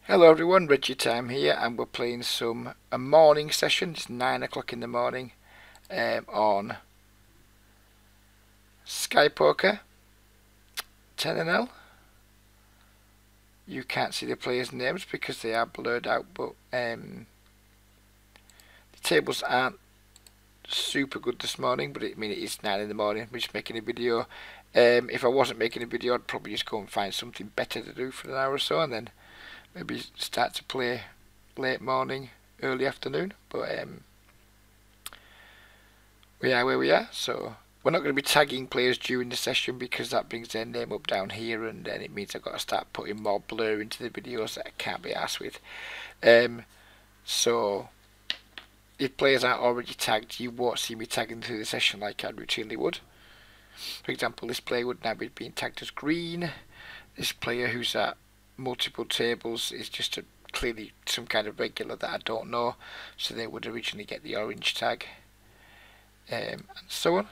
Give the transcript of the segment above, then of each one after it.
Hello everyone, Reggie Time here, and we're playing a morning session. It's 9 o'clock in the morning on Sky Poker 10NL. You can't see the players' names because they are blurred out, but the tables aren't super good this morning. But it is 9 in the morning. We're just making a video. If I wasn't making a video, I'd probably just go and find something better to do for an hour or so, and then maybe start to play late morning, early afternoon. But we are where we are, so we're not going to be tagging players during the session because that brings their name up down here, and then it means I've got to start putting more blur into the videos that I can't be arsed with. So if players aren't already tagged, you won't see me tagging through the session like I routinely would. For example, this player would now be being tagged as green. This player who's at multiple tables is just clearly some kind of regular that I don't know, so they would originally get the orange tag, and so on.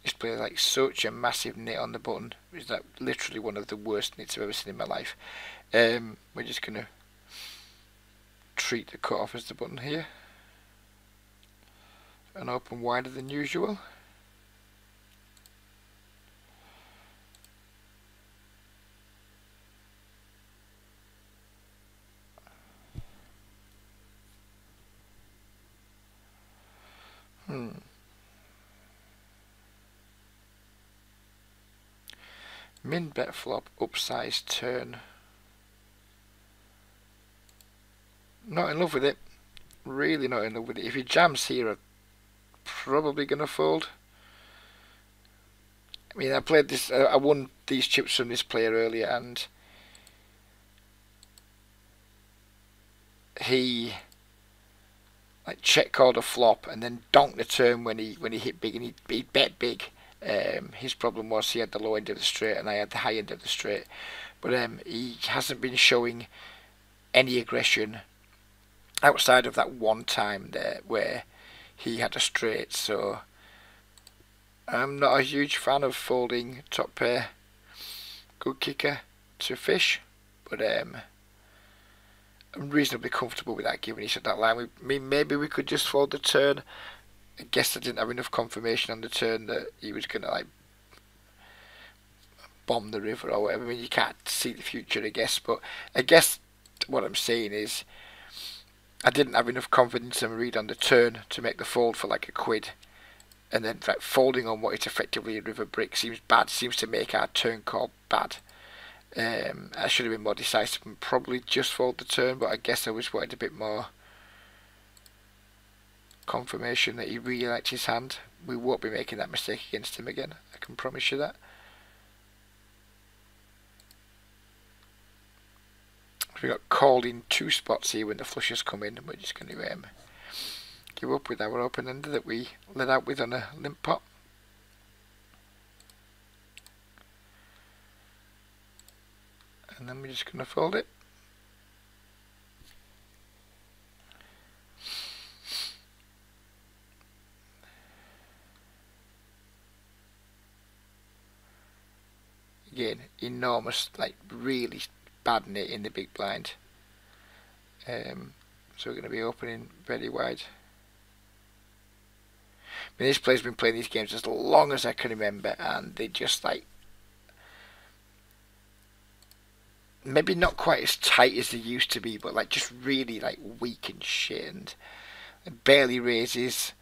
This player like such a massive nit on the button. Is that literally one of the worst nits I've ever seen in my life. We're just gonna treat the cutoff as the button here and open wider than usual. Min bet flop, upsize turn. Not in love with it. Really not in love with it. If he jams here, I'm probably going to fold. I mean, I played this. I won these chips from this player earlier, and he like check called a flop and then donked the turn when he hit big, and he bet big. His problem was he had the low end of the straight and I had the high end of the straight, but he hasn't been showing any aggression outside of that one time there where he had a straight. So I'm not a huge fan of folding top pair good kicker to fish, but I'm reasonably comfortable with that given he shut that line. Maybe we could just fold the turn. I guess I didn't have enough confirmation on the turn that he was going to like bomb the river or whatever. I mean, you can't see the future, I guess, but I guess what I'm saying is I didn't have enough confidence in read on the turn to make the fold for like a quid, and then like, folding on what is effectively a river brick seems bad, seems to make our turn call bad. I should have been more decisive and probably just fold the turn, but I guess I was wanted a bit more confirmation that he really liked his hand. We won't be making that mistake against him again, I can promise you that. We got called in 2 spots here when the flushes come in, and we're just going to give up with our open ender that we let out with on a limp pot. And then we're just going to fold it. Again, enormous, like really bad nit in the big blind. So we're going to be opening very wide. I mean, this player's been playing these games as long as I can remember, and they just like maybe not quite as tight as they used to be, but like just really like weak and shit, and barely raises,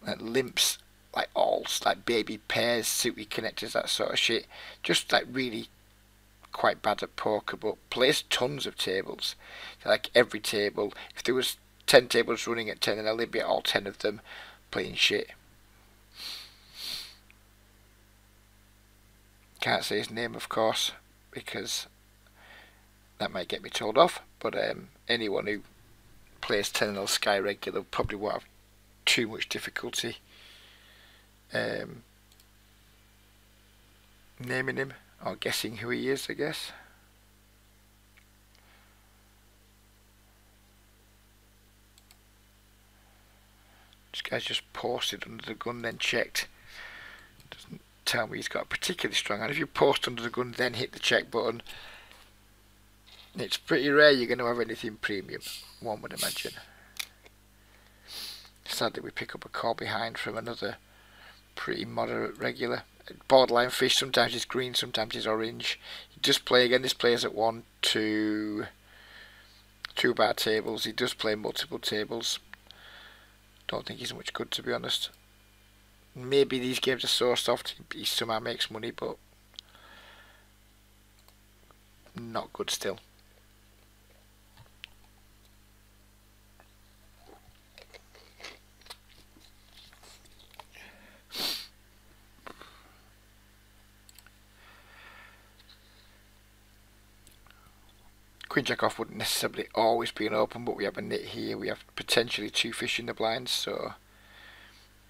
like limps like alls, like baby pairs, sooty connectors, that sort of shit. Just like really quite bad at poker, but plays tons of tables. Like every table, if there was 10 tables running at 10, and I'll be at all 10 of them playing shit. Can't say his name, of course, because that might get me told off, but anyone who plays 10NL Sky regular probably won't have too much difficulty naming him or guessing who he is, I guess. This guy's just posted under the gun, then checked. Doesn't tell me he's got a particularly strong hand. If you post under the gun, then hit the check button, it's pretty rare you're going to have anything premium, one would imagine. Sadly, we pick up a call behind from another pretty moderate regular. Borderline fish, sometimes he's green, sometimes he's orange. He does play, again, this plays at 1, 2, 2-bar tables. He does play multiple tables. Don't think he's much good, to be honest. Maybe these games are so soft he somehow makes money, but not good still. Queen jack off wouldn't necessarily always be an open, but we have a nit here. We have potentially 2 fish in the blinds, so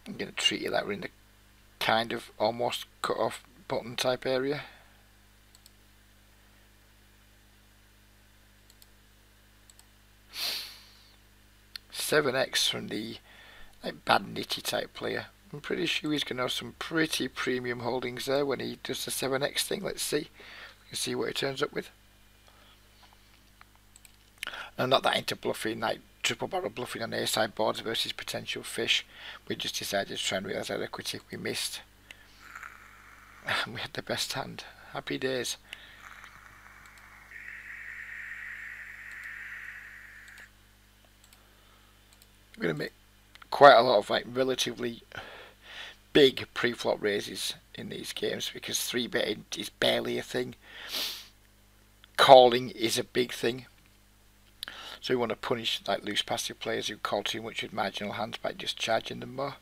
I'm going to treat it like we're in the kind of almost cut off button type area. $7x from the bad nitty type player. I'm pretty sure he's going to have some pretty premium holdings there when he does the 7x thing. Let's see. We can see what he turns up with. I'm not that into bluffing, like triple barrel bluffing on A-side boards versus potential fish. We just decided to try and realise our equity. We missed. We had the best hand. Happy days. We're going to make quite a lot of relatively big pre-flop raises in these games because 3-betting is barely a thing. Calling is a big thing. So we want to punish loose passive players who call too much with marginal hands by just charging them more.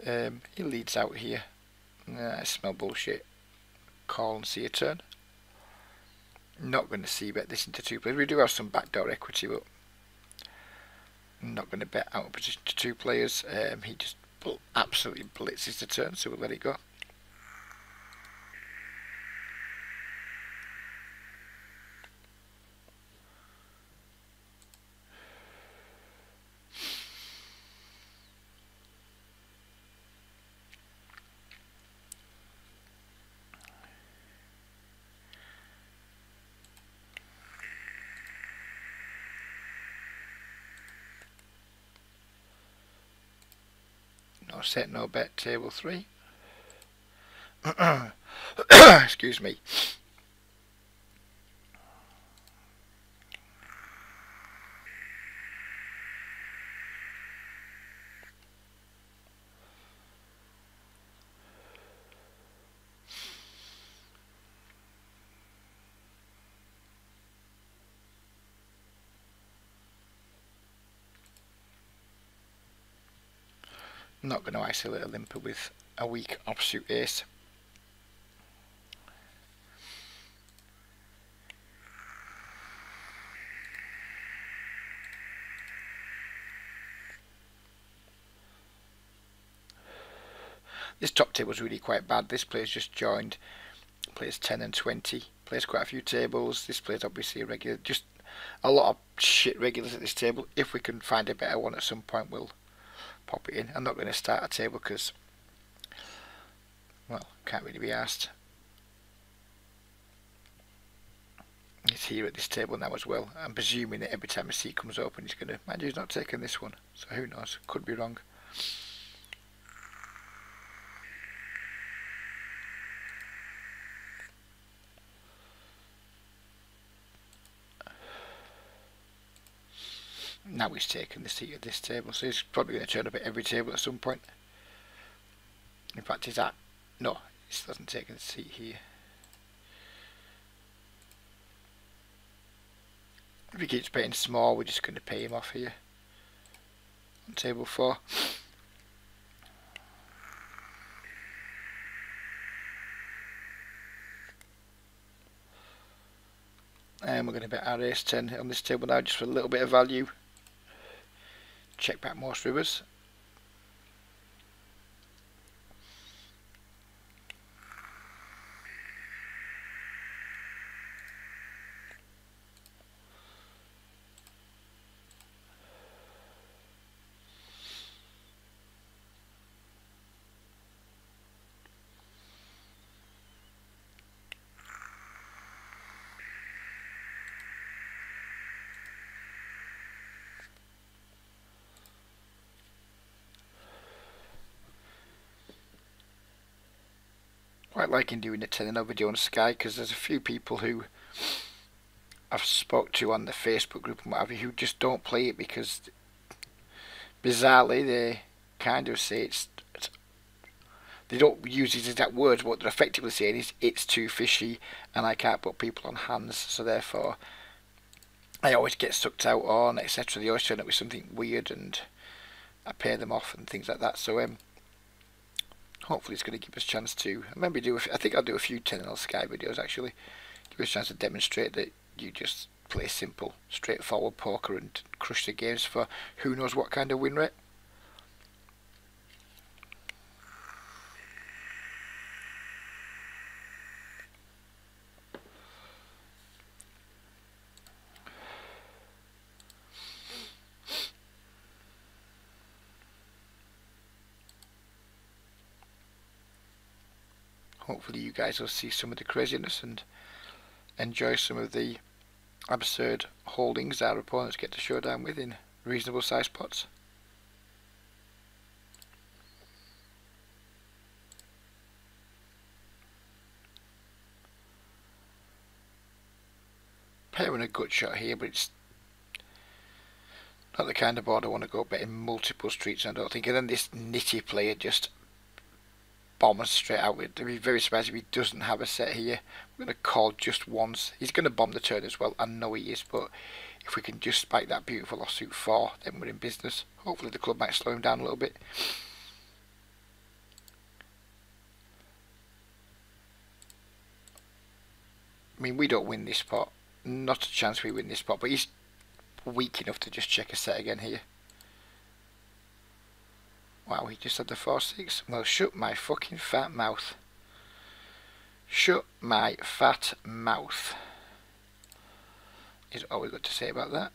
He leads out here. I smell bullshit. Call and see a turn. Not going to see bet this into 2 players. We do have some backdoor equity, but I'm not going to bet out of position to 2 players. He just absolutely blitzes the turn, so we'll let it go. No set, no bet, table 3. Excuse me. I'm not going to isolate a limper with a weak offsuit ace. This top table is really quite bad. This player's just joined, plays 10 and 20, plays quite a few tables. This player's obviously a regular, just a lot of shit regulars at this table. If we can find a better one at some point, we'll pop it in. I'm not going to start a table because, well, can't really be asked. He's here at this table now as well. I'm presuming that every time a seat comes open he's going to, mind you, he's not taking this one, so who knows, could be wrong. Now he's taken the seat at this table, so he's probably going to turn up at every table at some point. In fact, he's at, no, he hasn't taken the seat here. If he keeps betting small, we're just going to pay him off here on table 4. And we're going to bet our ace 10 on this table now just for a little bit of value. Check back most rivers. quite liking doing a 10-0 video on Sky, because there's a few people who I've spoke to on the Facebook group and whatever who just don't play it because bizarrely they kind of say they don't use these exact words, but what they're effectively saying is it's too fishy and I can't put people on hands, so therefore I always get sucked out on, etc. They always turn up with something weird and I pay them off and things like that. So hopefully it's going to give us a chance to maybe I think I'll do a few 10-0 Sky videos actually. Give us a chance to demonstrate that you just play simple, straightforward poker and crush the games for who knows what kind of win rate. Hopefully you guys will see some of the craziness and enjoy some of the absurd holdings our opponents get to show down with in reasonable sized pots. Pairing a gut shot here, but it's not the kind of board I want to go betting multiple streets, I don't think. And then this nitty player just bombs straight out. I'd be very surprised if he doesn't have a set here. We're going to call just once. He's going to bomb the turn as well. I know he is, but if we can just spike that beautiful offsuit 4, then we're in business. Hopefully the club might slow him down a little bit. I mean, we don't win this pot. Not a chance we win this pot, but he's weak enough to just check a set again here. Wow, he just had the 4-6. Well, shut my fucking fat mouth. Shut my fat mouth is all we've got to say about that.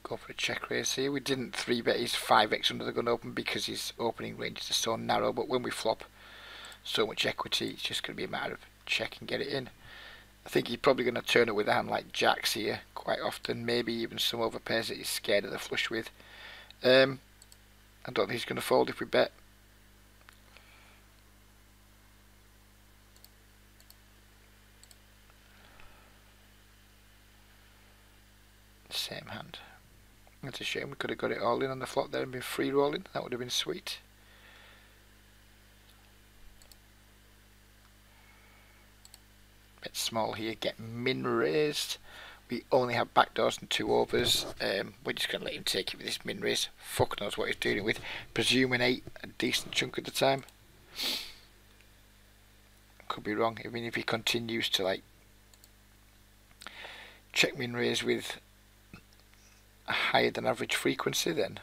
Go for a check raise here. We didn't 3-bet his 5x under the gun open because his opening ranges are so narrow, but when we flop so much equity, it's just going to be a matter of check and get it in. I think he's probably going to turn it with a hand like jacks here quite often, maybe even some other pairs that he's scared of the flush with. I don't think he's going to fold if we bet. Same hand. That's a shame, we could have got it all in on the flop there and been free rolling, that would have been sweet. Bet small here, get min raised. We only have backdoors and 2 overs. We're just going to let him take it with this min raise. Fuck knows what he's doing it with. Presuming 8 a decent chunk of the time. Could be wrong. I mean, if he continues to like check min raise with a higher than average frequency, then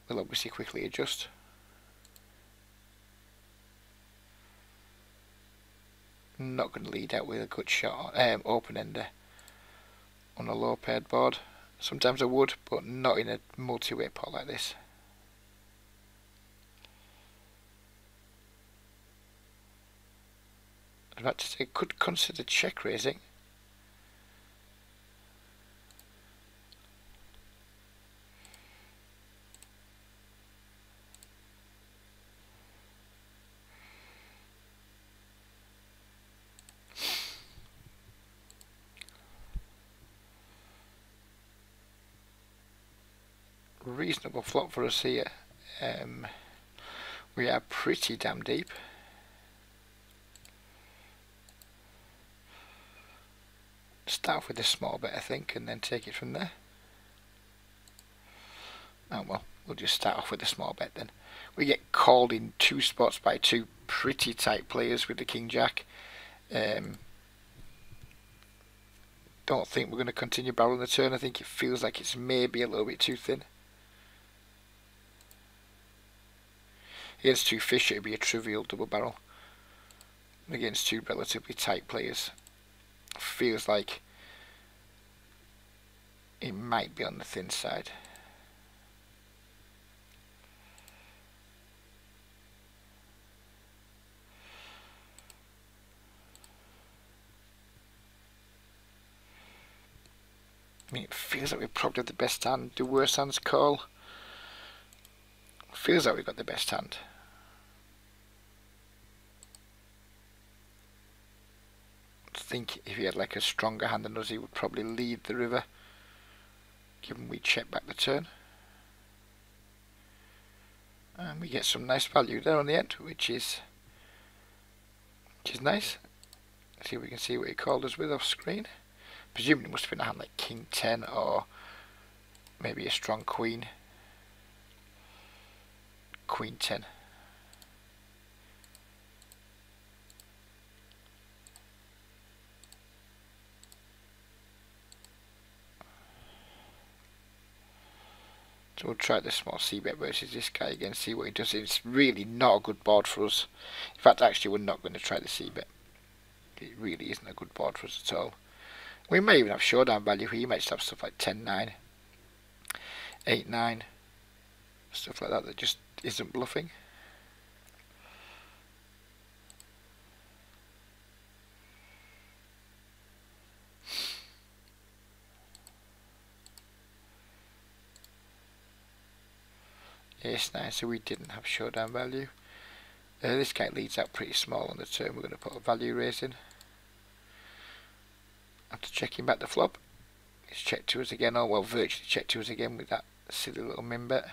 we'll obviously quickly adjust. Not going to lead out with a good shot, open ender on a low paired board. Sometimes I would, but not in a multi-way pot like this. I was about to say, could consider check raising. Reasonable flop for us here. We are pretty damn deep. Start off with a small bet, I think, and then take it from there. Oh well, we'll just start off with a small bet then. We get called in 2 spots by 2 pretty tight players with the King Jack. Don't think we're going to continue barreling the turn. I think it feels like it's maybe a little bit too thin. Against 2 fish, it would be a trivial double barrel. Against 2 relatively tight players, feels like it might be on the thin side. I mean, it feels like we probably have the best hand. Do worse hands call? Feels like we've got the best hand. I think if he had like a stronger hand than us, he would probably lead the river, given we check back the turn. And we get some nice value there on the end, which is nice. Let's see if we can see what he called us with off screen. Presumably it must have been a hand like King 10 or maybe a strong Queen. Queen 10. So we'll try the small c-bet versus this guy again, see what he does. It's really not a good board for us. In fact, actually, we're not going to try the c-bet. It really isn't a good board for us at all. We may even have showdown value here. You might just have stuff like 10-9, 8-9, stuff like that just isn't bluffing. Ace-9, so we didn't have showdown value. This guy leads out pretty small on the turn. We're going to put a value raise in. After checking back the flop, it's checked to us again, or well, virtually checked to us again with that silly little min bet.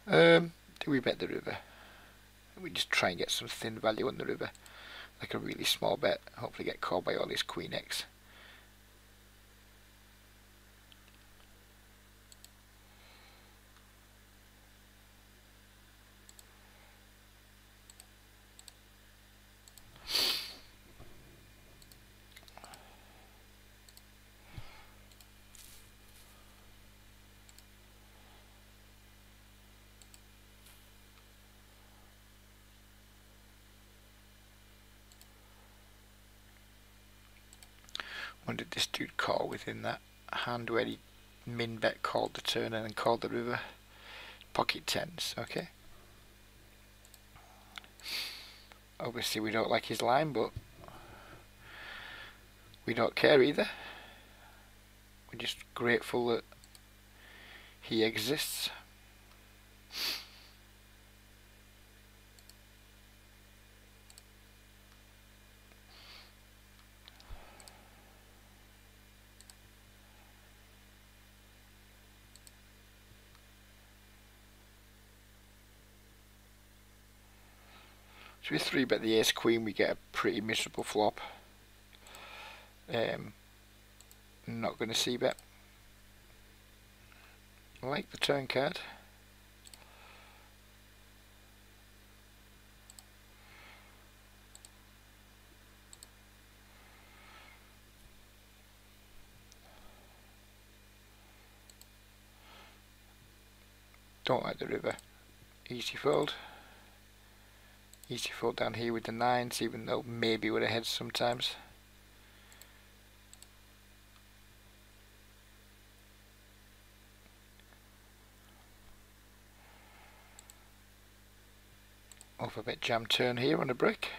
Do we bet the river? We just try and get some thin value on the river, like a really small bet. Hopefully get called by all his Queen X. When did this dude call within that hand where he min bet called the turn and then called the river? Pocket tens, okay. Obviously we don't like his line, but we don't care either. We're just grateful that he exists. So we 3-bet the ace queen, we get a pretty miserable flop. Not going to c-bet. I like the turn card. Don't like the river. Easy fold. Easy fold down here with the nines, even though maybe we're ahead sometimes. Overbet jam turn here on a brick.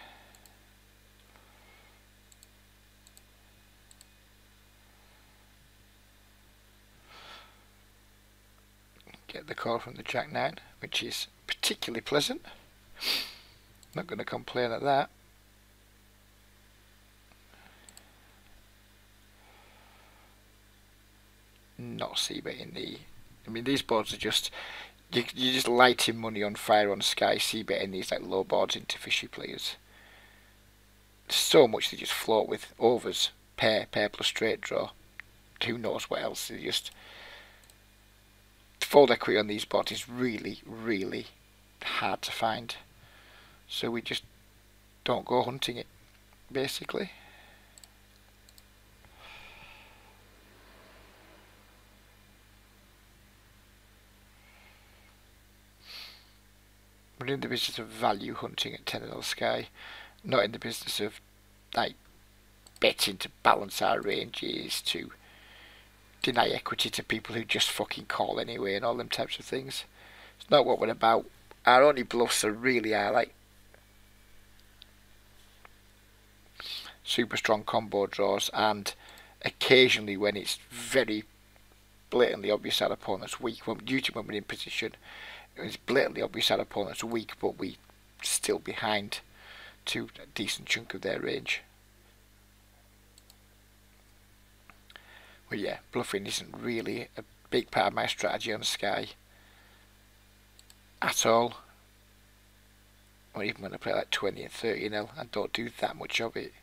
Get the call from the Jack 9, which is particularly pleasant. Not going to complain at that. Not c-betting the... I mean, these boards are just... You're just lighting money on fire on Sky, c-betting these like low boards into fishy players. So much they just float with overs, pair plus straight draw. Who knows what else? They just... Fold equity on these boards is really, really hard to find. So we just don't go hunting it, basically. We're in the business of value hunting at $10 Sky, not in the business of like betting to balance our ranges, to deny equity to people who just fucking call anyway and all them types of things. It's not what we're about. Our only bluffs are like super strong combo draws, and occasionally when it's very blatantly obvious our opponent's weak, usually when we're in position, it's blatantly obvious our opponent's weak, but we still behind to a decent chunk of their range. But yeah, bluffing isn't really a big part of my strategy on Sky at all. Or even when I play like 20 and 30-0, I don't do that much of it.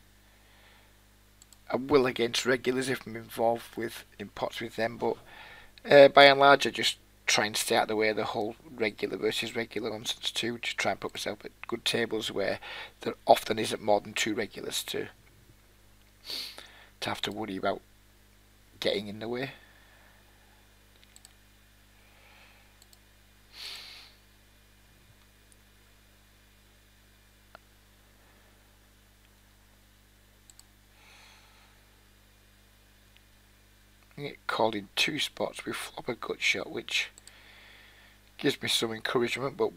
I will against regulars if I'm involved in pots with them, but by and large I just try and stay out of the way of the whole regular versus regular nonsense too. Just try and put myself at good tables where there often isn't more than 2 regulars to have to worry about getting in the way. I get called in 2 spots with flop a gut shot, which gives me some encouragement, but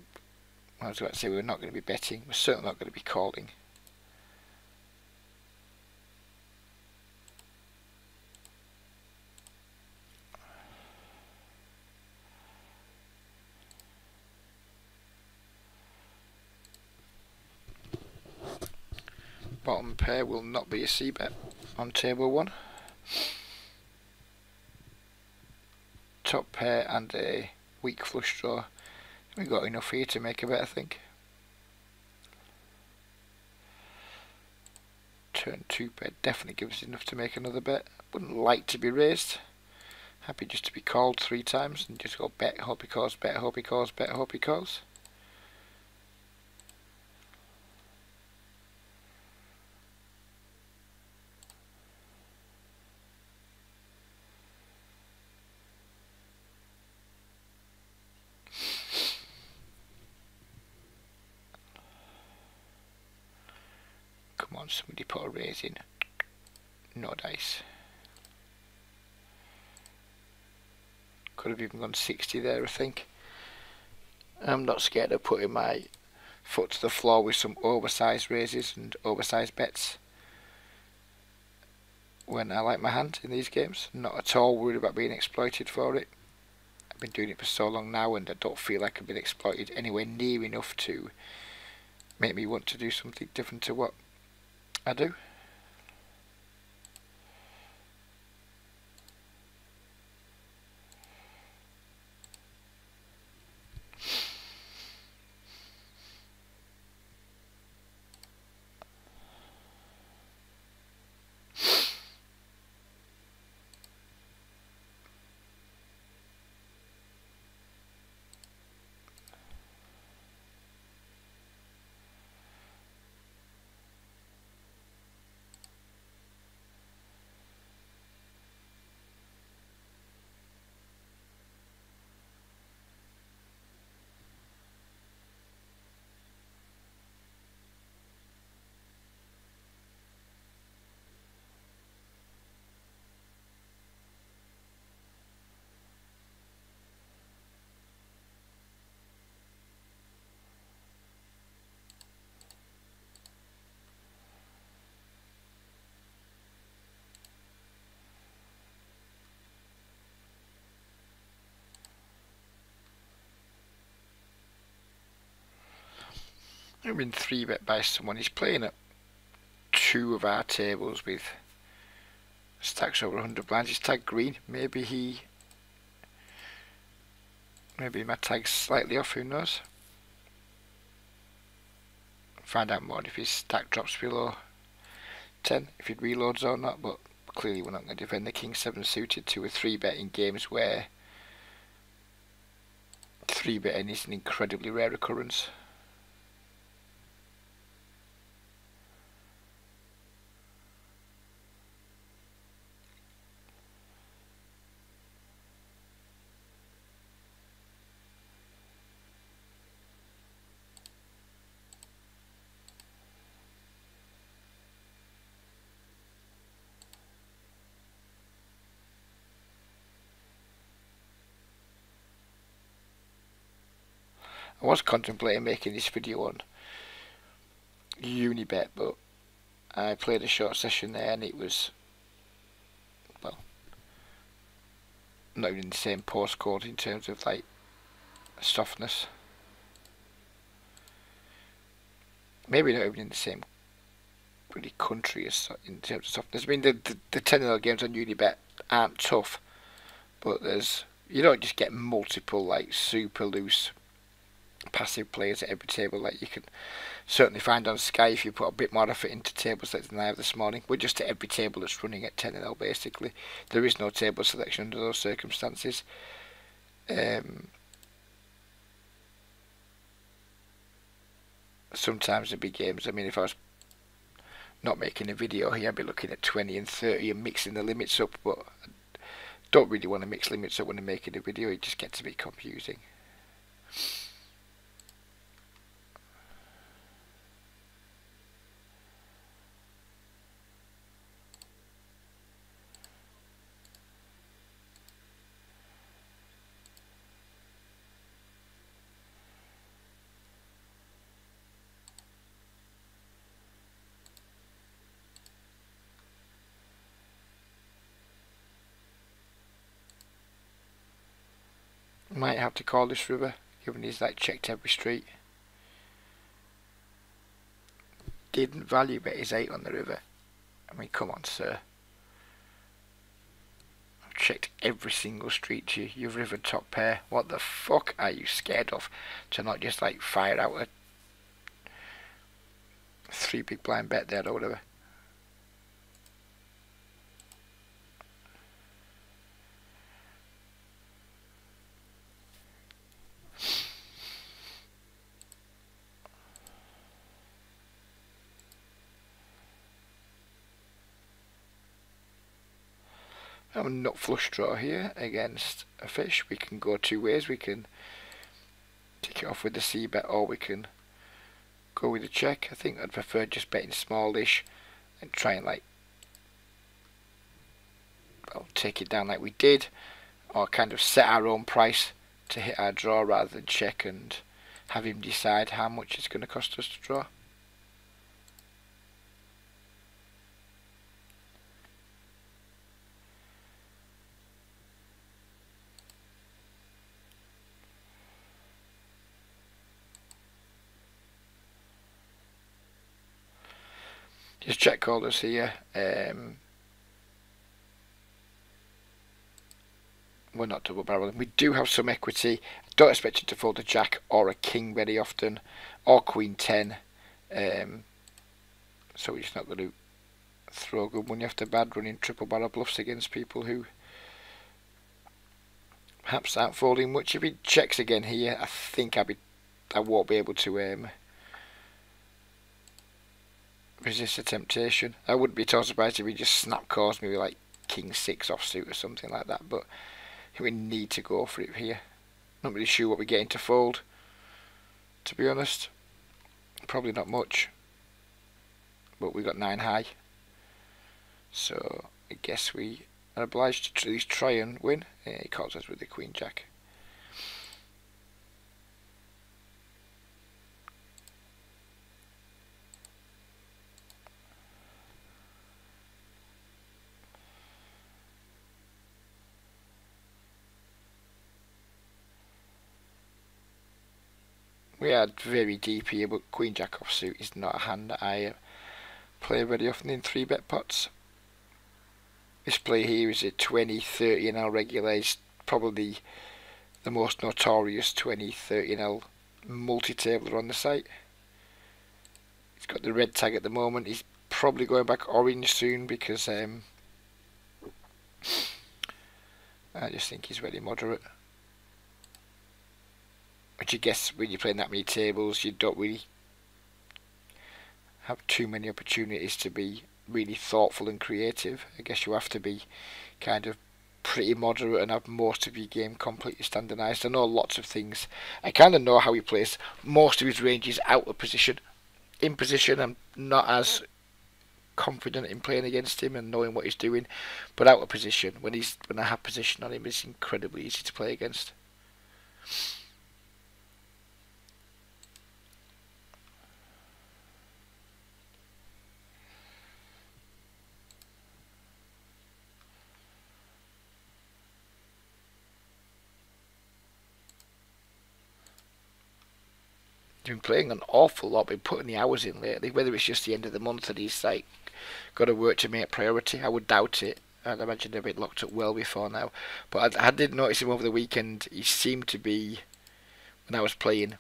I was about to say we're not going to be betting, we're certainly not going to be calling. Bottom pair will not be a c-bet on table 1. Top pair and a weak flush draw. We've got enough here to make a bet, I think. Turn 2 bet definitely gives us enough to make another bet. Wouldn't like to be raised. Happy just to be called 3 times and just go bet, hope he calls, bet, hope he calls, bet, hope he calls. Come on, somebody put a raise in. No dice. Could have even gone 60 there, I think. I'm not scared of putting my foot to the floor with some oversized raises and oversized bets when I like my hand in these games. Not at all worried about being exploited for it. I've been doing it for so long now and I don't feel like I've been exploited anywhere near enough to make me want to do something different to what I do. I've been 3-bet by someone. He's playing at 2 of our tables with stacks over 100 blinds. He's tagged green. Maybe my tag's slightly off, who knows. Find out more if his stack drops below 10, if he reloads or not, but clearly we're not going to defend the King 7 suited to a 3-bet in games where 3-betting is an incredibly rare occurrence. I was contemplating making this video on Unibet, but I played a short session there and it was, well, not even in the same postcode in terms of like softness. Maybe not even in the same really country as in terms of softness. I mean, the 10-0 games on Unibet aren't tough, but you don't just get multiple like super loose passive players at every table like you can certainly find on Sky if you put a bit more effort into tables like than I have this morning. We're just at every table that's running at 10-0 basically. There is no table selection under those circumstances. Sometimes the big games, I mean, if I was not making a video here, I'd be looking at 20 and 30 and mixing the limits up, but I don't really want to mix limits up when I'm making a video. It just gets a bit confusing. Might have to call this river, given he's like checked every street. Didn't value bet his 8 on the river. I mean, come on, sir. I've checked every single street you've rivered top pair. What the fuck are you scared of? To not just like fire out a 3 big blind bet there or whatever. A nut flush draw here against a fish. We can go two ways. We can take it off with the C bet, or we can go with a check. I think I'd prefer just betting smallish and try and like, well, take it down like we did, or kind of set our own price to hit our draw rather than check and have him decide how much it's going to cost us to draw. Just check callers here. We're not double barreling. We do have some equity. Don't expect it to fold a jack or a king very often, or queen 10. So we're just not going to throw good money after bad, running triple barrel bluffs against people who perhaps aren't folding much. If he checks again here, I think I won't be able to resist the temptation. I wouldn't be too surprised if he just snap calls me with like king 6 offsuit or something like that, but we need to go for it here. Not really sure what we're getting to fold, to be honest. Probably not much, but we got 9 high, so I guess we are obliged to at least try and win. Yeah, he calls us with the queen jack. We are very deep here, but queen jack offsuit is not a hand that I play very often in 3-bet pots. This play here is a 20-30 NL regular. It's probably the most notorious 20-30 NL multi-tabler on the site. He's got the red tag at the moment. He's probably going back orange soon because I just think he's very moderate. Which I guess when you're playing that many tables, you don't really have too many opportunities to be really thoughtful and creative. I guess you have to be kind of pretty moderate and have most of your game completely standardised. I know lots of things. I kind of know how he plays most of his ranges out of position. In position, I'm not as confident in playing against him and knowing what he's doing, but out of position, when I have position on him, it's incredibly easy to play against. been playing an awful lot, been putting the hours in lately. Whether it's just the end of the month and he's like got to work to make priority, I would doubt it. I'd imagine they've been locked up well before now. But I did notice him over the weekend. He seemed to be, when I was playing,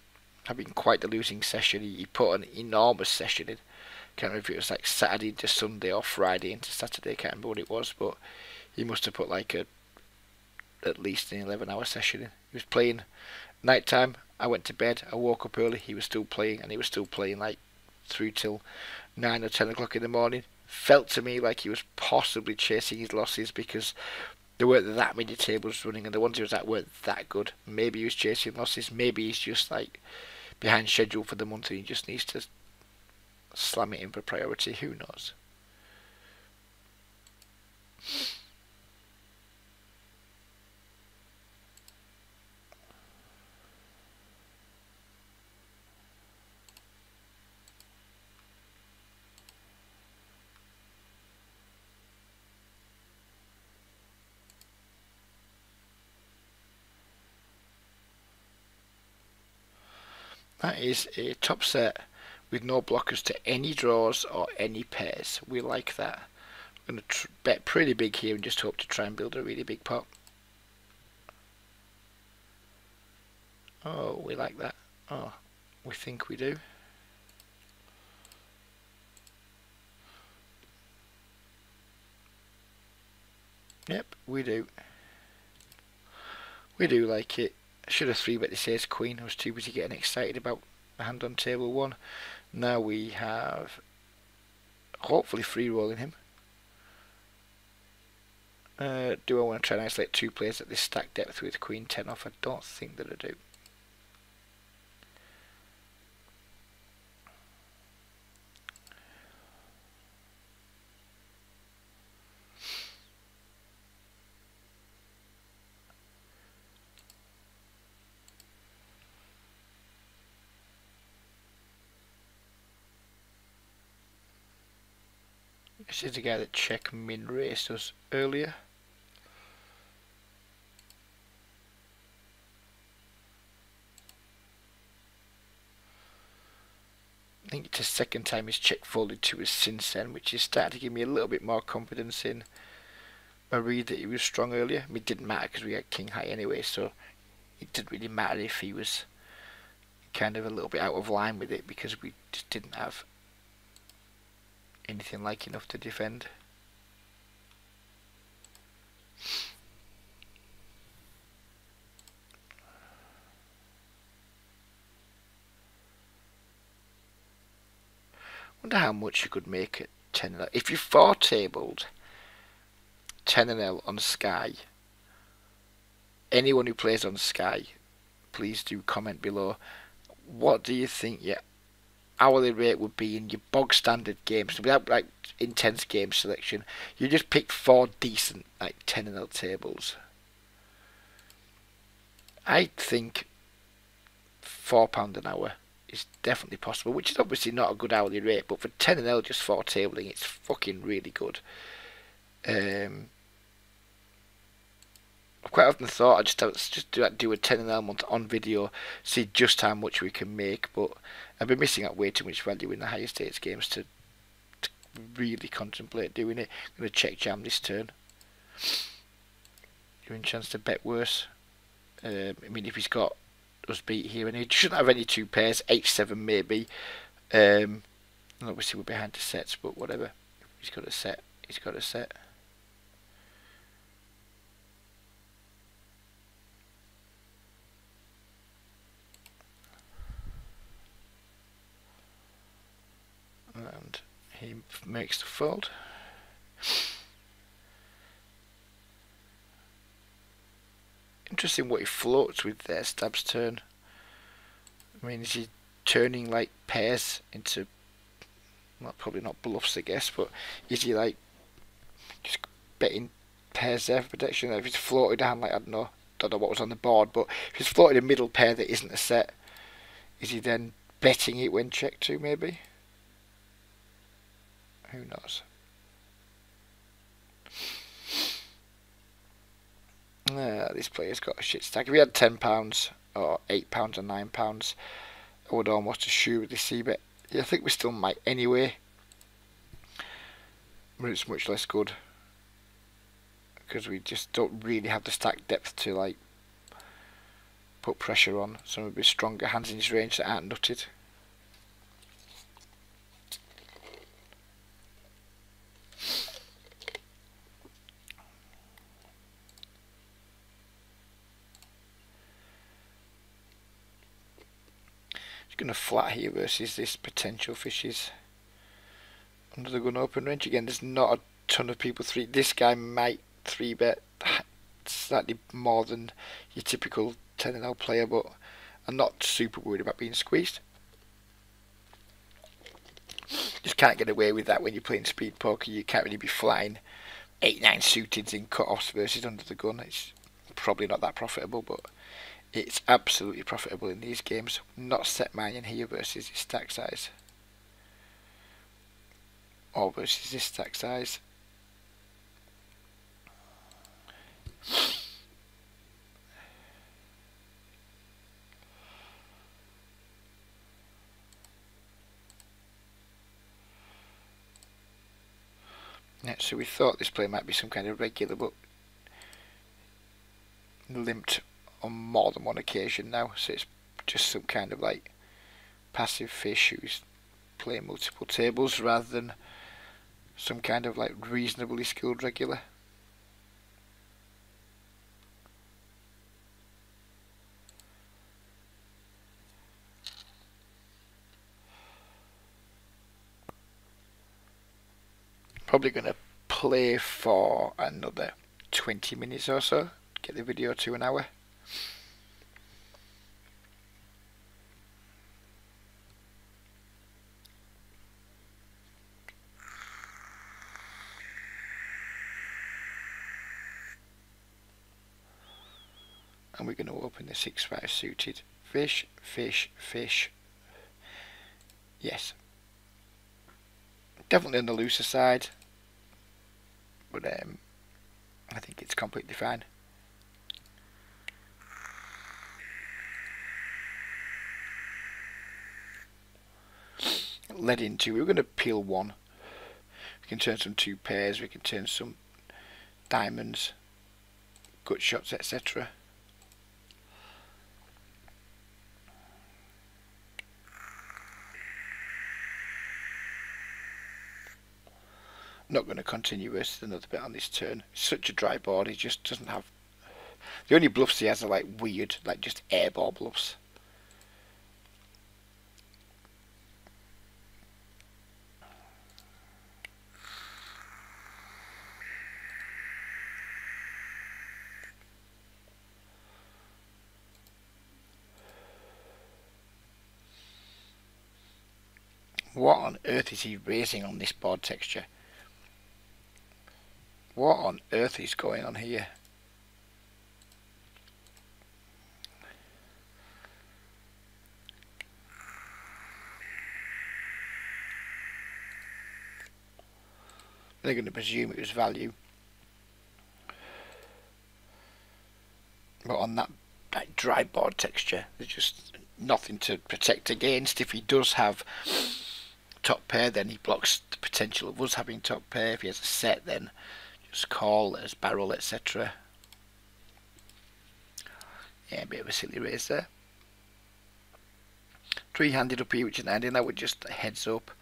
having quite the losing session. He put an enormous session in. Can't remember if it was like Saturday to Sunday or Friday into Saturday. Can't remember what it was, but he must have put like at least an 11-hour session in. He was playing night time. I went to bed. I woke up early. He was still playing, and he was still playing like through till 9 or 10 o'clock in the morning. Felt to me like he was possibly chasing his losses because there weren't that many tables running, and the ones he was at weren't that good. Maybe he was chasing losses. Maybe he's just like behind schedule for the month and he just needs to slam it in for priority. Who knows? That is a top set with no blockers to any draws or any pairs. We like that. I'm going to bet pretty big here and just hope to try and build a really big pot. Oh, we like that. Oh, we think we do. Yep, we do. We do like it. I should have 3-bet this ace queen. I was too busy getting excited about the hand on table 1. Now we have hopefully free rolling him. Do I want to try and isolate 2 players at this stack depth with queen 10 off? I don't think that I do. This is the guy that check min raced us earlier. I think it's the second time he's check folded to us since then, which is starting to give me a little bit more confidence in my read that he was strong earlier. I mean, it didn't matter because we had king high anyway, so it didn't really matter if he was kind of a little bit out of line with it because we just didn't have anything like enough to defend. Wonder how much you could make at 10 and L. If you 4-tabled 10 and L on Sky, anyone who plays on Sky, please do comment below. What do you think your hourly rate would be in your bog standard games without like intense game selection? You just pick 4 decent like 10 and L tables. I think £4 an hour is definitely possible, which is obviously not a good hourly rate, but for 10 and L just 4 tabling, it's fucking really good. I've quite often thought I'd just do a 10 and L month on video, see just how much we can make, but I've been missing out way too much value in the higher stakes games to really contemplate doing it. I'm going to check jam this turn. Giving a chance to bet worse. I mean, if he's got us beat here, and he shouldn't have any 2 pairs, H7 maybe. And obviously we're behind the sets, but whatever. He's got a set. He's got a set. And he makes the fold. Interesting what he floats with there, Stab's turn. I mean, is he turning like pairs into, well, probably not bluffs I guess, but is he like just betting pairs there for protection? If he's floated down like, I don't know what was on the board, but if he's floated a middle pair that isn't a set, is he then betting it when checked to maybe? Who knows? This player's got a shit stack. If he had £10 or £8 or £9, I would almost assuredly see bet. Yeah, I think we still might anyway, but it's much less good because we just don't really have the stack depth to like put pressure on some of his stronger hands in his range that aren't nutted. He's going to flat here versus this potential fishes under the gun open range. Again, there's not a ton of people three. This guy might 3-bet slightly more than your typical 10-0 player, but I'm not super worried about being squeezed. Just can't get away with that when you're playing speed poker. You can't really be flying 8-9 suited in cut-offs versus under the gun. It's probably not that profitable, but it's absolutely profitable in these games. Not set mine in here versus his stack size, or versus this stack size. Yeah, so we thought this play might be some kind of regular, but limped on more than one occasion now, so it's just some kind of like passive fish who's playing multiple tables rather than some kind of like reasonably skilled regular. Probably going to play for another 20 minutes or so, get the video to an hour. And we're going to open the 6-5 suited. Fish, fish, fish. Yes. Definitely on the looser side, but I think it's completely fine. Led into, we're going to peel one. We can turn some 2 pairs, we can turn some diamonds, gut shots, etc. Not going to continue versus another bit on this turn. It's such a dry board, he just doesn't have... The only bluffs he has are like weird, like just airball bluffs. What on earth is he raising on this board texture? What on earth is going on here? They're going to presume it was value. But on that dry board texture, there's just nothing to protect against. If he does have top pair, then he blocks the potential of us having top pair. If he has a set, then just call as barrel, etc. Yeah, a bit of a silly raise there. 3-handed up here, which is an ending. That would just heads up.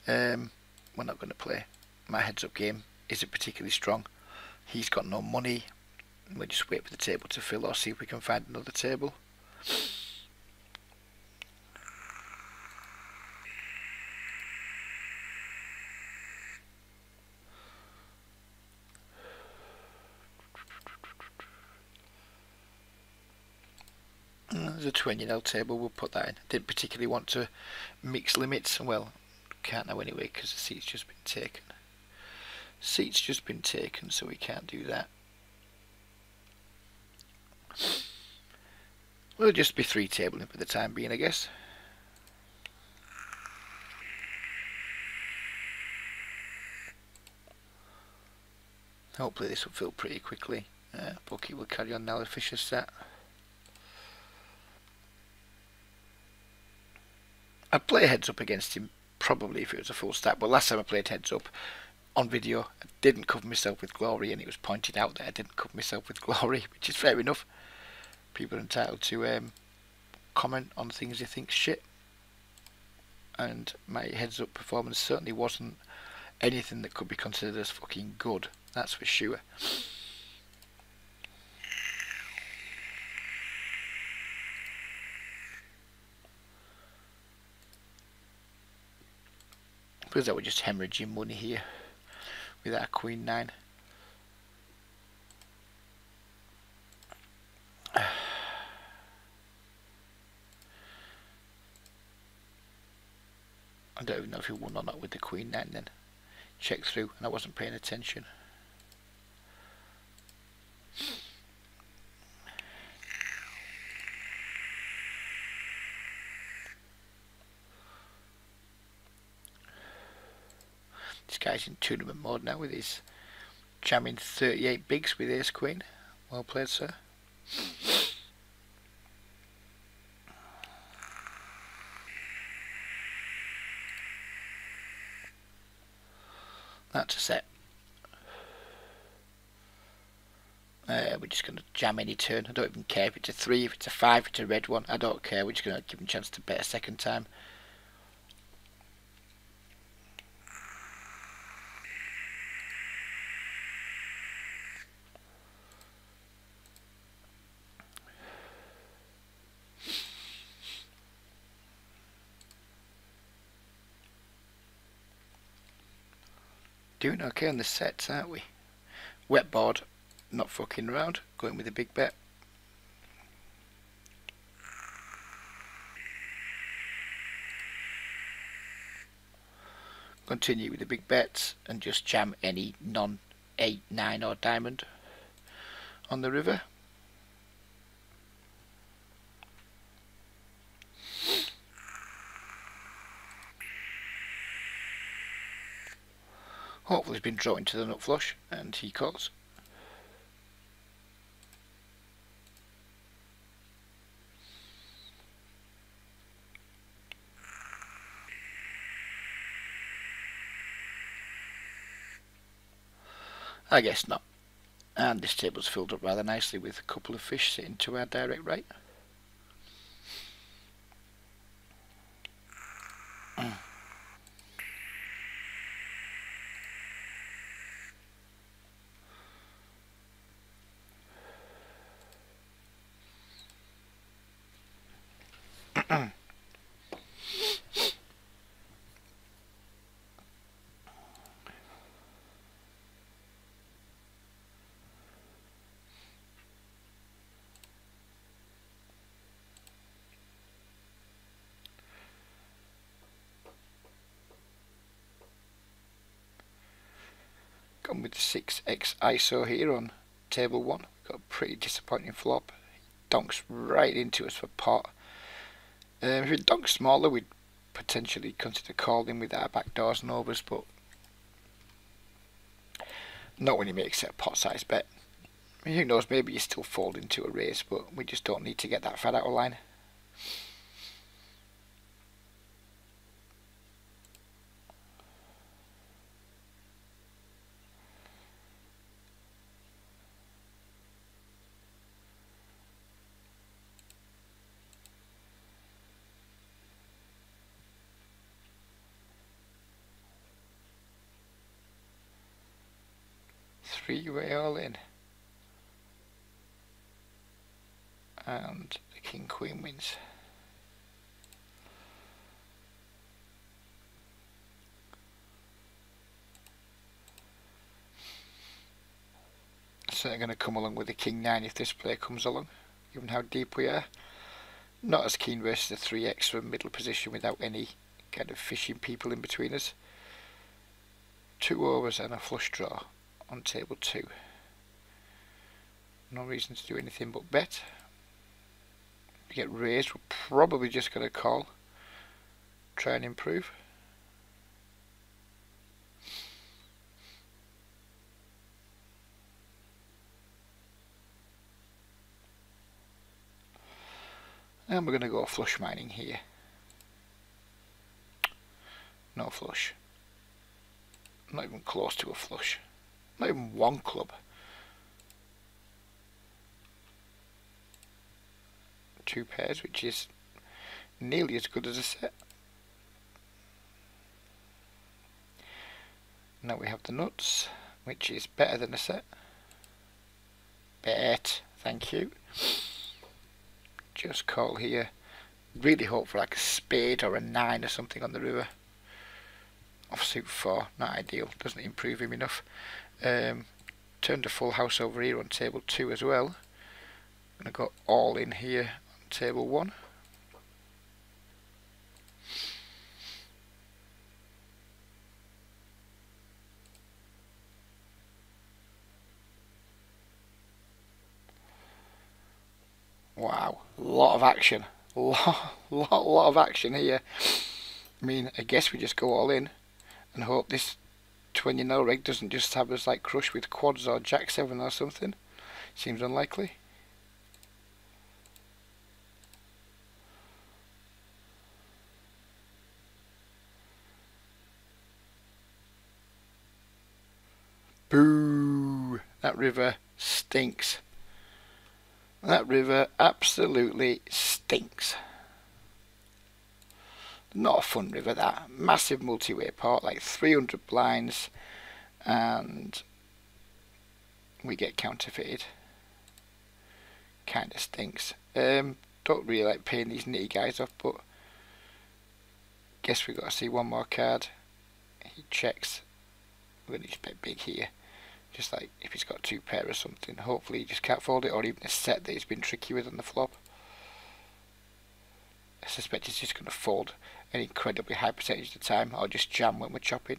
We're not going to play. My heads up game isn't particularly strong. He's got no money. We'll just wait for the table to fill or see if we can find another table. There's a 20-0 table, we'll put that in. Didn't particularly want to mix limits. Well, can't now anyway because the seat's just been taken. Seat's just been taken, so we can't do that. We'll just be 3-tabling for the time being, I guess. Hopefully this will fill pretty quickly. Bucky will carry on now, the Fisher's set. I'd play heads up against him probably if it was a full stack, but last time I played heads up on video, I didn't cover myself with glory, and it was pointed out that I didn't cover myself with glory, which is fair enough. People are entitled to comment on things they think shit, and my heads up performance certainly wasn't anything that could be considered as fucking good, that's for sure. Because I was just hemorrhaging money here with that queen 9. I don't even know if he won or not with the queen 9 then. Check through and I wasn't paying attention. This guy's in tournament mode now with his jamming 38 bigs with ace queen. Well played, sir. That's a set. We're just going to jam any turn. I don't even care if it's a 3, if it's a 5, if it's a red one. I don't care. We're just going to give him a chance to bet a second time. Doing okay on the sets, aren't we? Wet board, not fucking around, going with a big bet. Continue with the big bets and just jam any non-8, 9 or diamond on the river. Hopefully he's been drawn into the nut flush and he calls. I guess not. And this table's filled up rather nicely with a couple of fish sitting to our direct right. Gone with the 6x ISO here on table 1. Got a pretty disappointing flop. Donks right into us for pot. If it donks smaller, we'd potentially consider calling with our backdoors and overs, but not when he makes it a pot size bet. I mean, who knows, maybe you still fold into a raise, but we just don't need to get that fat out of line. Three-way all in. And the king queen wins. Certainly going to come along with the king 9 if this play comes along, given how deep we are. Not as keen versus the 3x from middle position without any kind of fishing people in between us. 2 overs and a flush draw on table 2. No reason to do anything but bet. If we get raised, we're probably just going to call. Try and improve. And we're going to go flush mining here. No flush. Not even close to a flush. Not even one club. Two pairs, which is nearly as good as a set. Now we have the nuts, which is better than a set. Bet, thank you. Just call here. Really hope for like a spade or a 9 or something on the river. Off suit 4, not ideal, doesn't improve him enough. Turned a full house over here on table 2 as well. I'm going to go all in here on table 1. Wow, a lot of action. Lot of action here. I mean, I guess we just go all in and hope this 20-0 reg doesn't just have us like crushed with quads or jack 7 or something. Seems unlikely. Boo! That river stinks. That river absolutely stinks. Not a fun river, that. Massive multi-way pot, like 300 blinds, and we get counterfeited. Kinda stinks. Don't really like paying these nitty guys off, but guess we got to see one more card. He checks. We're gonna just bet big here. Just like if he's got 2 pair or something. Hopefully he just can't fold it, or even a set that he's been tricky with on the flop. I suspect he's just going to fold an incredibly high percentage of the time, or just jam when we're chopping.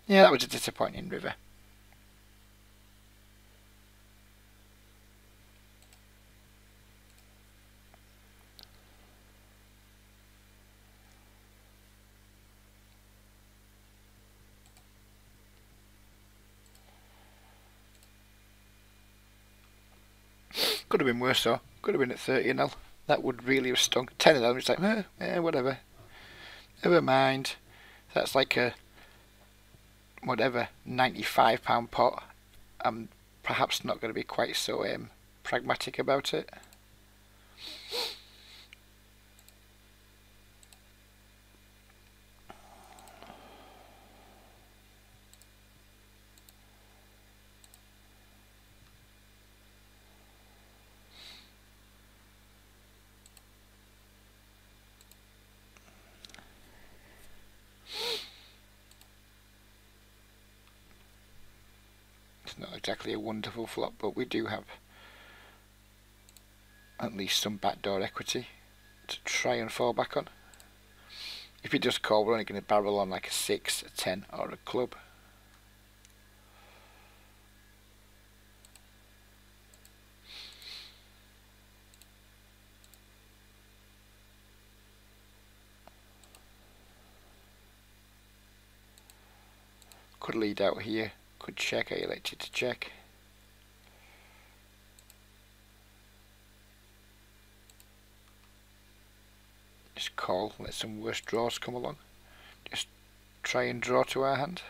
Yeah, that was a disappointing river. Could have been worse though. Could have been at 30-0. That would really have stung. 10 of them, it's like, whatever. Never mind. That's like a, whatever, £95 pot. I'm perhaps not going to be quite so pragmatic about it. Not exactly a wonderful flop, but we do have at least some backdoor equity to try and fall back on. If he does call, we're only going to barrel on like a 6, a 10 or a club. Could lead out here, could check, I elected to check. Just call, let some worse draws come along. Just try and draw to our hand.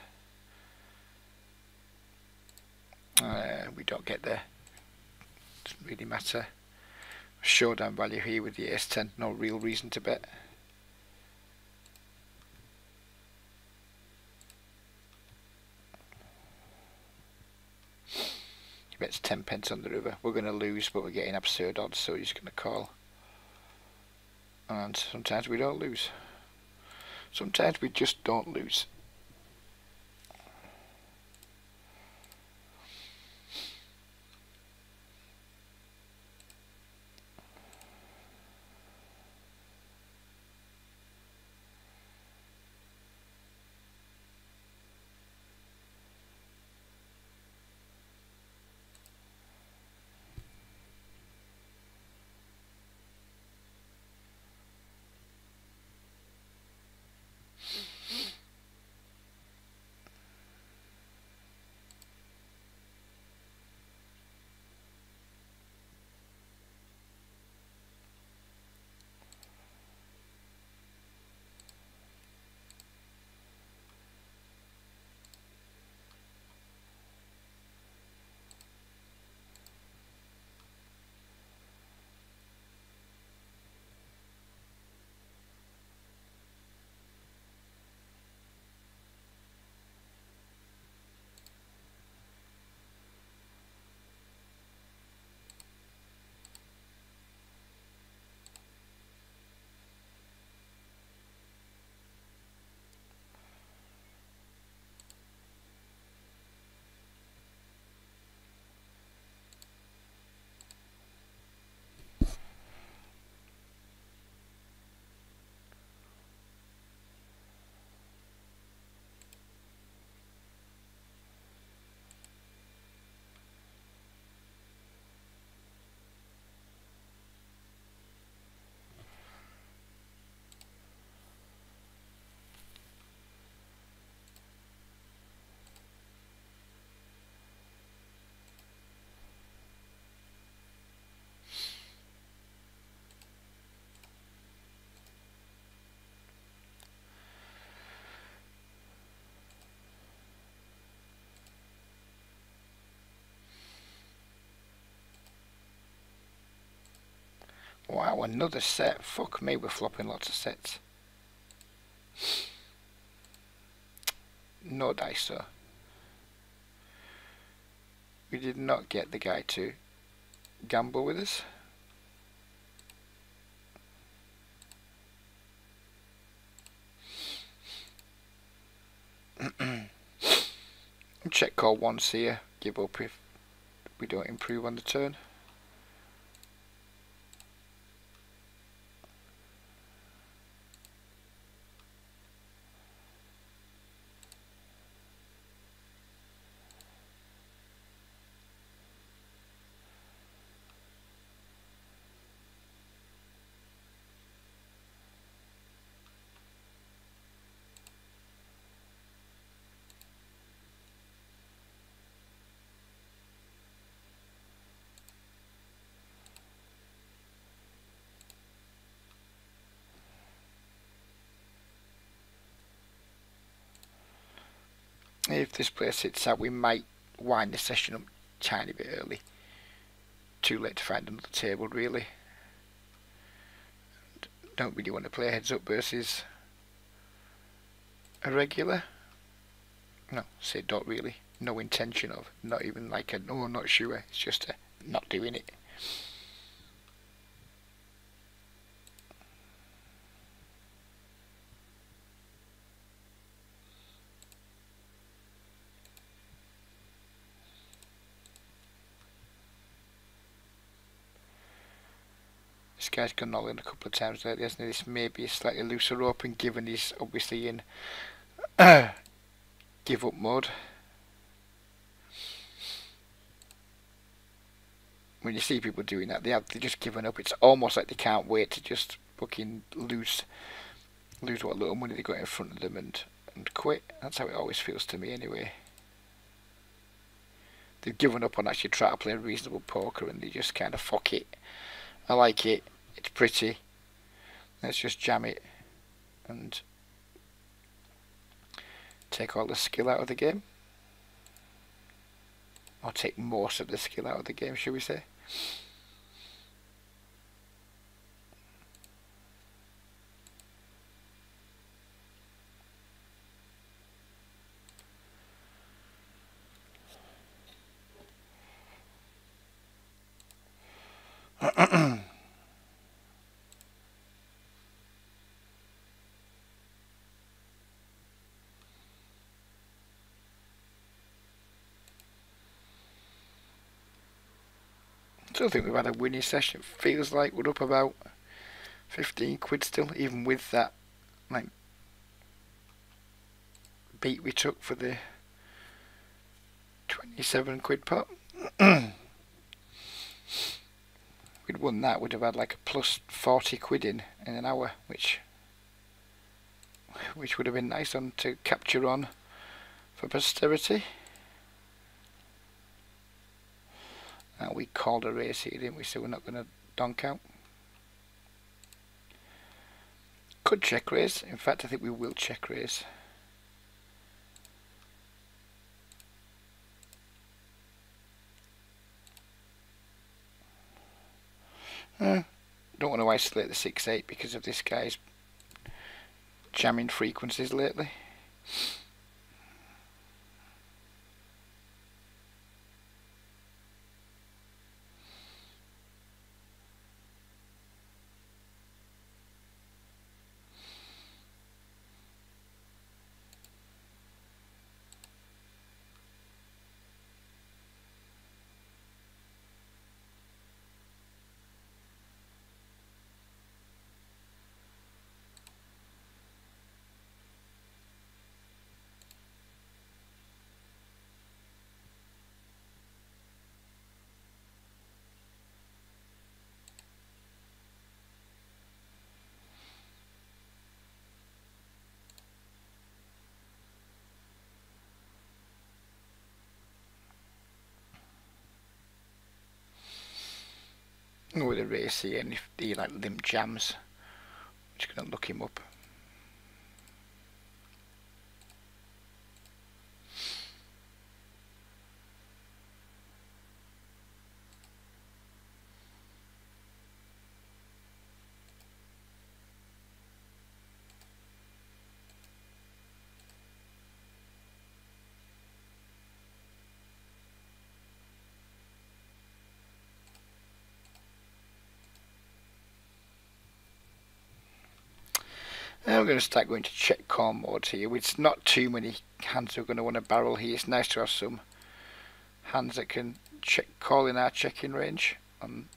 We don't get there. Doesn't really matter. Showdown value here with the ace-10, no real reason to bet. He bets 10 pence on the river. We're going to lose, but we're getting absurd odds, so he's going to call. And sometimes we don't lose. Sometimes we just don't lose. Wow, another set. Fuck me, we're flopping lots of sets. No dice, though. We did not get the guy to gamble with us. Check call once here. Give up if we don't improve on the turn. If this player sits out, we might wind the session up a tiny bit early. Too late to find another table, really. Don't really want to play heads up versus a regular. No, say don't really. No intention of. Not even like a no, not sure. It's just a not doing it. This guy's gone all in a couple of times lately, hasn't he? This may be a slightly looser rope, and given he's obviously in give up mode. When you see people doing that, they're just giving up. It's almost like they can't wait to just fucking lose what little money they got in front of them and quit. That's how it always feels to me anyway. They've given up on actually trying to play reasonable poker, and they just kind of fuck it. I like it. It's pretty. Let's just jam it and take all the skill out of the game. Or take most of the skill out of the game, should we say. Still think we've had a winning session. Feels like we're up about 15 quid still, even with that like beat we took for the 27 quid pot. We'd won that, we'd have had like a plus 40 quid in an hour, which would have been nice on to capture on for posterity. We called a race here, didn't we? So we're not going to donk out. Could check raise. In fact, I think we will check raise. Don't want to isolate the 6-8 because of this guy's jamming frequencies lately. With a race here, and if he like limp jams, I'm just gonna look him up. Now we're going to start going to check call mode here. It's not too many hands who are going to want to barrel here. It's nice to have some hands that can check call in our checking range on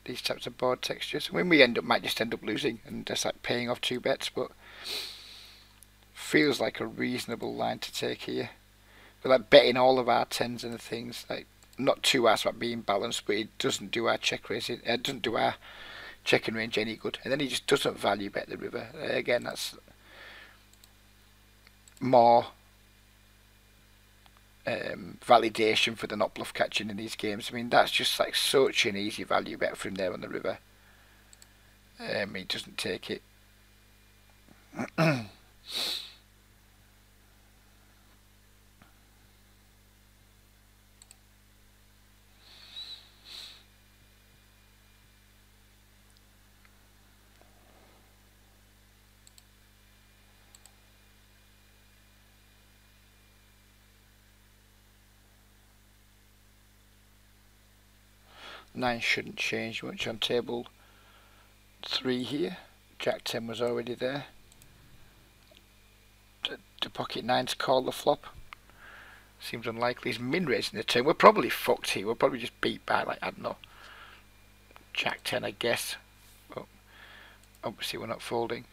these types of board textures. When we might just end up losing and just like paying off 2 bets, but feels like a reasonable line to take here. But like betting all of our 10s and things, like not too asked about being balanced, but it doesn't do our check raising, doesn't do our checking range any good. And then he just doesn't value bet the river. Again, that's more validation for the not bluff catching in these games. I mean, that's just like such an easy value bet for him there on the river. He doesn't take it. Nine shouldn't change much on table 3 here. Jack 10 was already there. To pocket 9 to call the flop seems unlikely. He's min raising the turn. We're probably fucked here. We're probably just beat by, like, I don't know, Jack 10, I guess. But obviously we're not folding.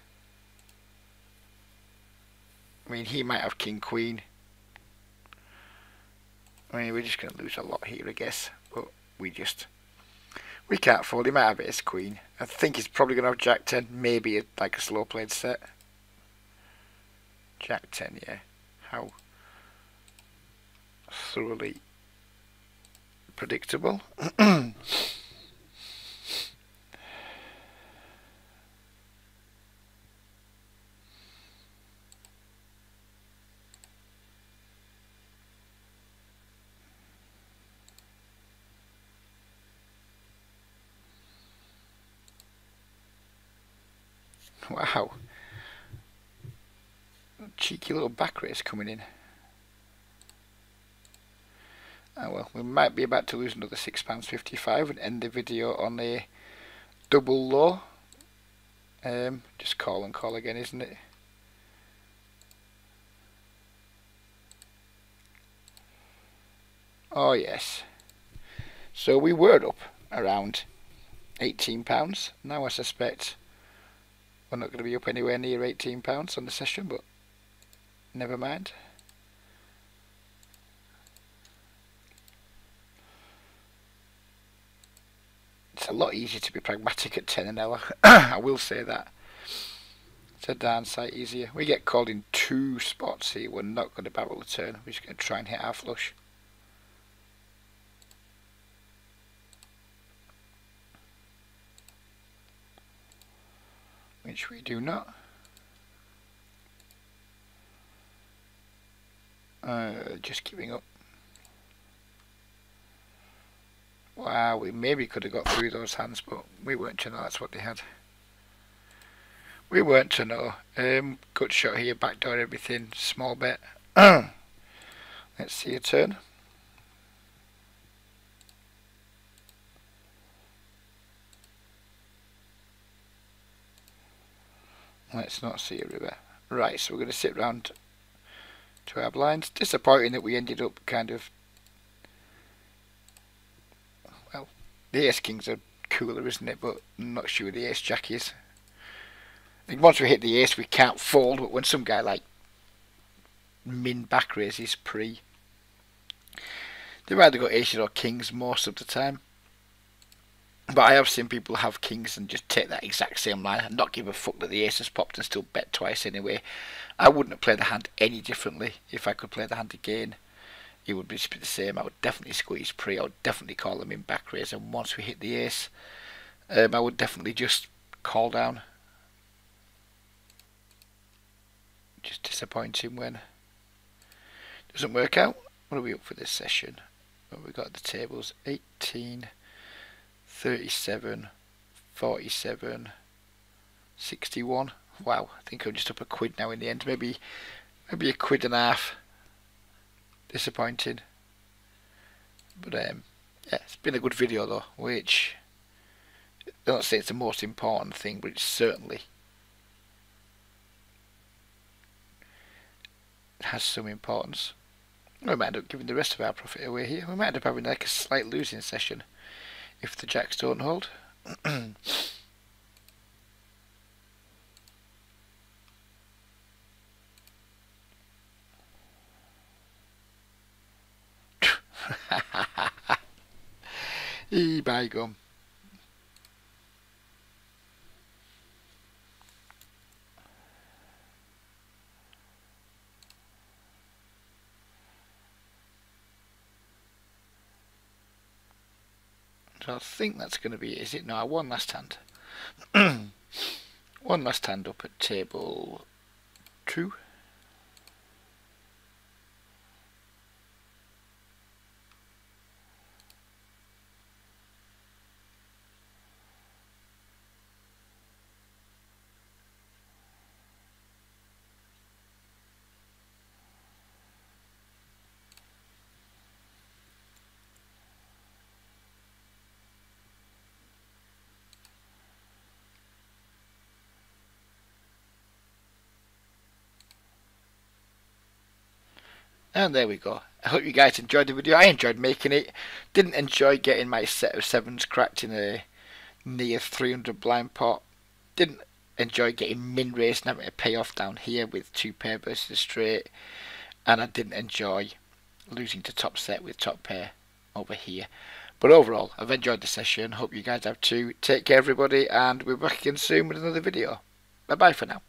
I mean, he might have king queen. I mean, we're just going to lose a lot here, I guess. But we can't fold. He might have ace queen. I think he's probably going to have Jack 10. Maybe like a slow played set. Jack 10, yeah. How thoroughly predictable. Wow. Cheeky little back race coming in. Oh well, we might be about to lose another £6.55 and end the video on a double low. Just call and call again, isn't it? Oh yes. So we were up around £18. Now I suspect we're not going to be up anywhere near £18 on the session, but never mind. It's a lot easier to be pragmatic at 10 an hour. I will say that. It's a darn sight easier. We get called in 2 spots here. We're not going to barrel the turn. We're just going to try and hit our flush. Which we do not. Just giving up. Wow, we maybe could have got through those hands, but we weren't to know that's what they had. We weren't to know. Good shot here, backdoor everything, small bet. Let's see a turn. Let's not see a river. Right, so we're going to sit round to our blinds. Disappointing that we ended up kind of... Well, the ace kings are cooler, isn't it? But I'm not sure the ace jack is. I think once we hit the ace we can't fold, but when some guy like min back raises pre, they've either got aces or kings most of the time. But I have seen people have kings and just take that exact same line and not give a fuck that the ace has popped and still bet twice anyway. I wouldn't have played the hand any differently. If I could play the hand again, it would be the same. I would definitely squeeze pre. I would definitely call them in back raise, and once we hit the ace, I would definitely just call down. Just disappointing when it doesn't work out. What are we up for this session? Well, we got the tables 18, 37, 47, 61. Wow, I think I'm just up a quid now in the end. Maybe a quid and a half. Disappointing. But yeah, it's been a good video though, which I don't say it's the most important thing, but it's certainly has some importance. We might end up giving the rest of our profit away here. We might end up having like a slight losing session if the jacks don't hold. By gum. So I think that's going to be it, is it? No, one last hand. One last hand up at table 2. And there we go. I hope you guys enjoyed the video. I enjoyed making it. Didn't enjoy getting my set of 7s cracked in a near 300 blind pot. Didn't enjoy getting min raised and having to pay off down here with 2 pair versus a straight. And I didn't enjoy losing to top set with top pair over here. But overall, I've enjoyed the session. Hope you guys have too. Take care everybody, and we'll be back again soon with another video. Bye bye for now.